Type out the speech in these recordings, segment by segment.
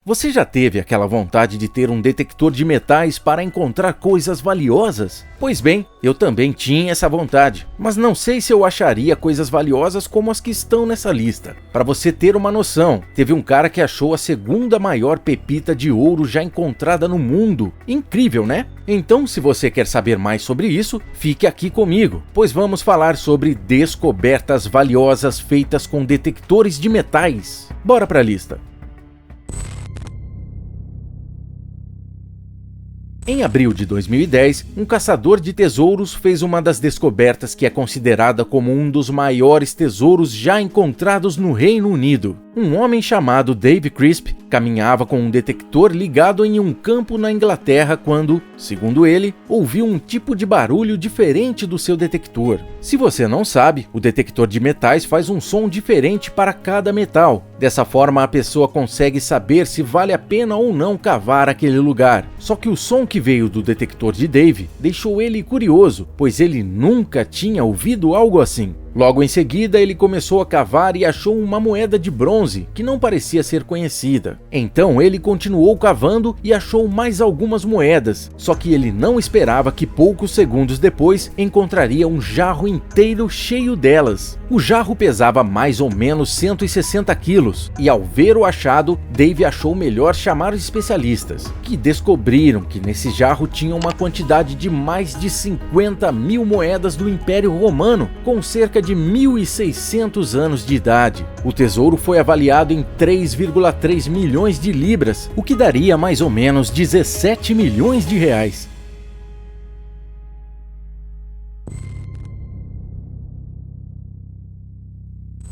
Você já teve aquela vontade de ter um detector de metais para encontrar coisas valiosas? Pois bem, eu também tinha essa vontade, mas não sei se eu acharia coisas valiosas como as que estão nessa lista. Para você ter uma noção, teve um cara que achou a segunda maior pepita de ouro já encontrada no mundo. Incrível, né? Então, se você quer saber mais sobre isso, fique aqui comigo, pois vamos falar sobre descobertas valiosas feitas com detectores de metais. Bora para a lista! Em abril de 2010, um caçador de tesouros fez uma das descobertas que é considerada como um dos maiores tesouros já encontrados no Reino Unido. Um homem chamado Dave Crisp caminhava com um detector ligado em um campo na Inglaterra quando, segundo ele, ouviu um tipo de barulho diferente do seu detector. Se você não sabe, o detector de metais faz um som diferente para cada metal. Dessa forma, a pessoa consegue saber se vale a pena ou não cavar aquele lugar. Só que o som que veio do detector de Dave deixou ele curioso, pois ele nunca tinha ouvido algo assim. Logo em seguida, ele começou a cavar e achou uma moeda de bronze que não parecia ser conhecida. Então ele continuou cavando e achou mais algumas moedas, só que ele não esperava que poucos segundos depois encontraria um jarro inteiro cheio delas. O jarro pesava mais ou menos 160 quilos e ao ver o achado, Dave achou melhor chamar os especialistas, que descobriram que nesse jarro tinha uma quantidade de mais de 50 mil moedas do Império Romano, com cerca de 1.600 anos de idade. O tesouro foi avaliado em 3,3 milhões de libras, o que daria mais ou menos 17 milhões de reais.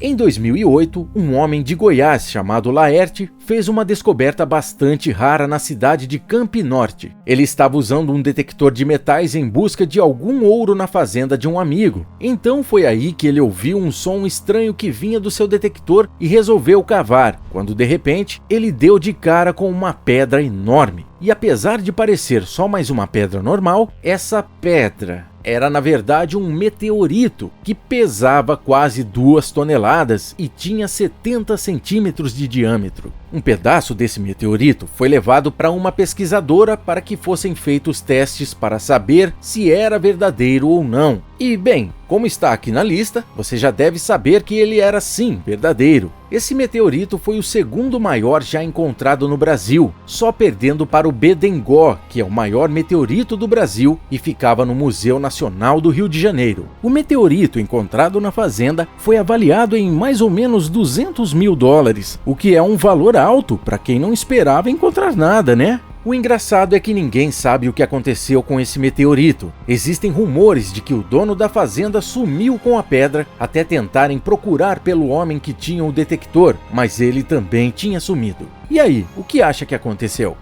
Em 2008, um homem de Goiás chamado Laerte fez uma descoberta bastante rara na cidade de Campinorte. Ele estava usando um detector de metais em busca de algum ouro na fazenda de um amigo. Então foi aí que ele ouviu um som estranho que vinha do seu detector e resolveu cavar, quando de repente ele deu de cara com uma pedra enorme. E apesar de parecer só mais uma pedra normal, essa pedra era na verdade um meteorito que pesava quase 2 toneladas e tinha 70 centímetros de diâmetro. Um pedaço desse meteorito foi levado para uma pesquisadora para que fossem feitos testes para saber se era verdadeiro ou não. E bem, como está aqui na lista, você já deve saber que ele era sim verdadeiro. Esse meteorito foi o segundo maior já encontrado no Brasil, só perdendo para o Bedengó, que é o maior meteorito do Brasil e ficava no Museu Nacional do Rio de Janeiro. O meteorito encontrado na fazenda foi avaliado em mais ou menos 200 mil dólares, o que é um valor alto para quem não esperava encontrar nada, né? O engraçado é que ninguém sabe o que aconteceu com esse meteorito. Existem rumores de que o dono da fazenda sumiu com a pedra até tentarem procurar pelo homem que tinha o detector, mas ele também tinha sumido. E aí, o que acha que aconteceu?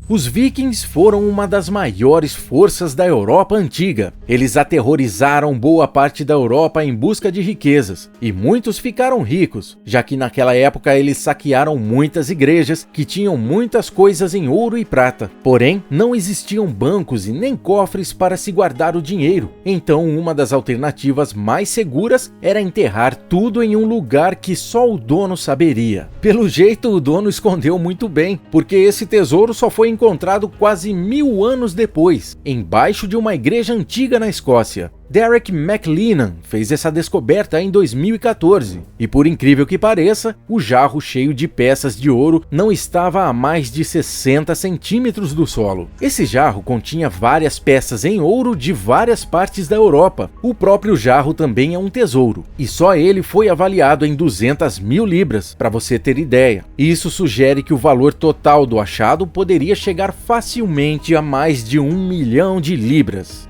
Os vikings foram uma das maiores forças da Europa antiga. Eles aterrorizaram boa parte da Europa em busca de riquezas, e muitos ficaram ricos, já que naquela época eles saquearam muitas igrejas que tinham muitas coisas em ouro e prata. Porém, não existiam bancos e nem cofres para se guardar o dinheiro, então uma das alternativas mais seguras era enterrar tudo em um lugar que só o dono saberia. Pelo jeito, o dono escondeu muito bem, porque esse tesouro só foi encontrado quase 1000 anos depois, embaixo de uma igreja antiga na Escócia. Derek McLennan fez essa descoberta em 2014, e por incrível que pareça, o jarro cheio de peças de ouro não estava a mais de 60 centímetros do solo. Esse jarro continha várias peças em ouro de várias partes da Europa. O próprio jarro também é um tesouro, e só ele foi avaliado em 200 mil libras, para você ter ideia. Isso sugere que o valor total do achado poderia chegar facilmente a mais de 1 milhão de libras.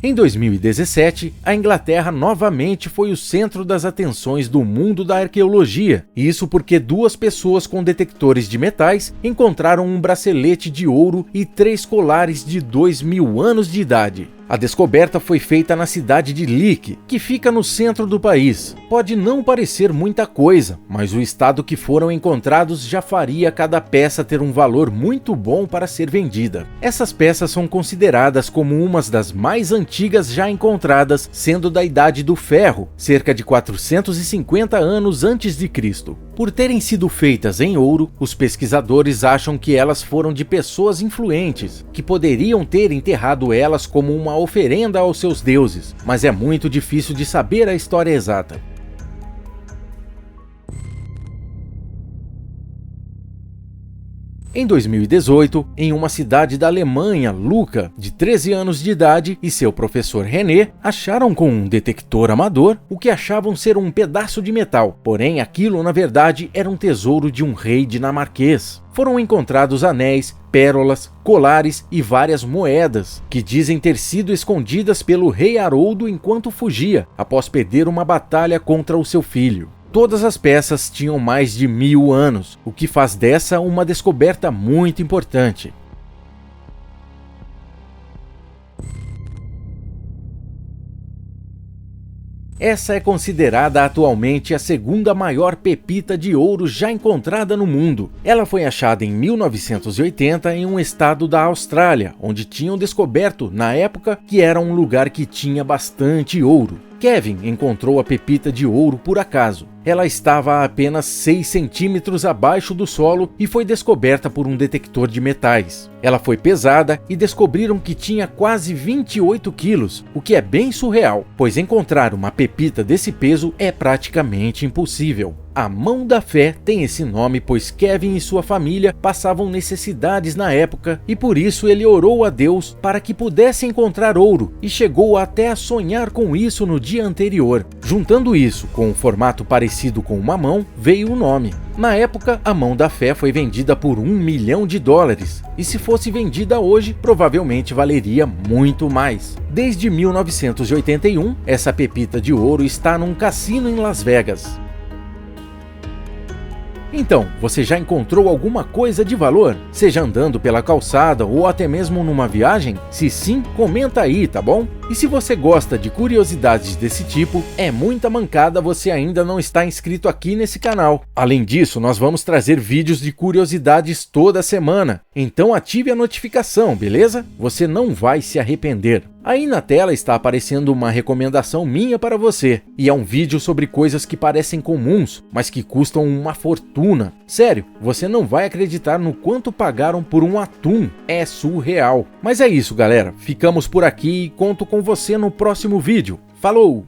Em 2017, a Inglaterra novamente foi o centro das atenções do mundo da arqueologia. Isso porque 2 pessoas com detectores de metais encontraram um bracelete de ouro e 3 colares de 2000 anos de idade. A descoberta foi feita na cidade de Lecce, que fica no centro do país. Pode não parecer muita coisa, mas o estado que foram encontrados já faria cada peça ter um valor muito bom para ser vendida. Essas peças são consideradas como umas das mais antigas já encontradas, sendo da Idade do Ferro, cerca de 450 anos antes de Cristo. Por terem sido feitas em ouro, os pesquisadores acham que elas foram de pessoas influentes, que poderiam ter enterrado elas como uma oferenda aos seus deuses, mas é muito difícil de saber a história exata. Em 2018, em uma cidade da Alemanha, Luca, de 13 anos de idade, e seu professor René acharam com um detector amador o que achavam ser um pedaço de metal, porém aquilo na verdade era um tesouro de um rei dinamarquês. Foram encontrados anéis, pérolas, colares e várias moedas, que dizem ter sido escondidas pelo rei Haroldo enquanto fugia, após perder uma batalha contra o seu filho. Todas as peças tinham mais de 1000 anos, o que faz dessa uma descoberta muito importante. Essa é considerada atualmente a segunda maior pepita de ouro já encontrada no mundo. Ela foi achada em 1980 em um estado da Austrália, onde tinham descoberto, na época, que era um lugar que tinha bastante ouro. Kevin encontrou a pepita de ouro por acaso. Ela estava a apenas 6 centímetros abaixo do solo e foi descoberta por um detector de metais. Ela foi pesada e descobriram que tinha quase 28 quilos, o que é bem surreal, pois encontrar uma pepita desse peso é praticamente impossível. A Mão da Fé tem esse nome pois Kevin e sua família passavam necessidades na época e por isso ele orou a Deus para que pudesse encontrar ouro e chegou até a sonhar com isso no dia anterior. Juntando isso com um formato parecido com uma mão, veio o nome. Na época, a Mão da Fé foi vendida por $1 milhão e se fosse vendida hoje, provavelmente valeria muito mais. Desde 1981, essa pepita de ouro está num cassino em Las Vegas. Então, você já encontrou alguma coisa de valor? Seja andando pela calçada ou até mesmo numa viagem? Se sim, comenta aí, tá bom? E se você gosta de curiosidades desse tipo, é muita mancada você ainda não está inscrito aqui nesse canal. Além disso, nós vamos trazer vídeos de curiosidades toda semana. Então ative a notificação, beleza? Você não vai se arrepender. Aí na tela está aparecendo uma recomendação minha para você, e é um vídeo sobre coisas que parecem comuns, mas que custam uma fortuna. Sério, você não vai acreditar no quanto pagaram por um atum, é surreal. Mas é isso galera, ficamos por aqui e conto com você no próximo vídeo. Falou!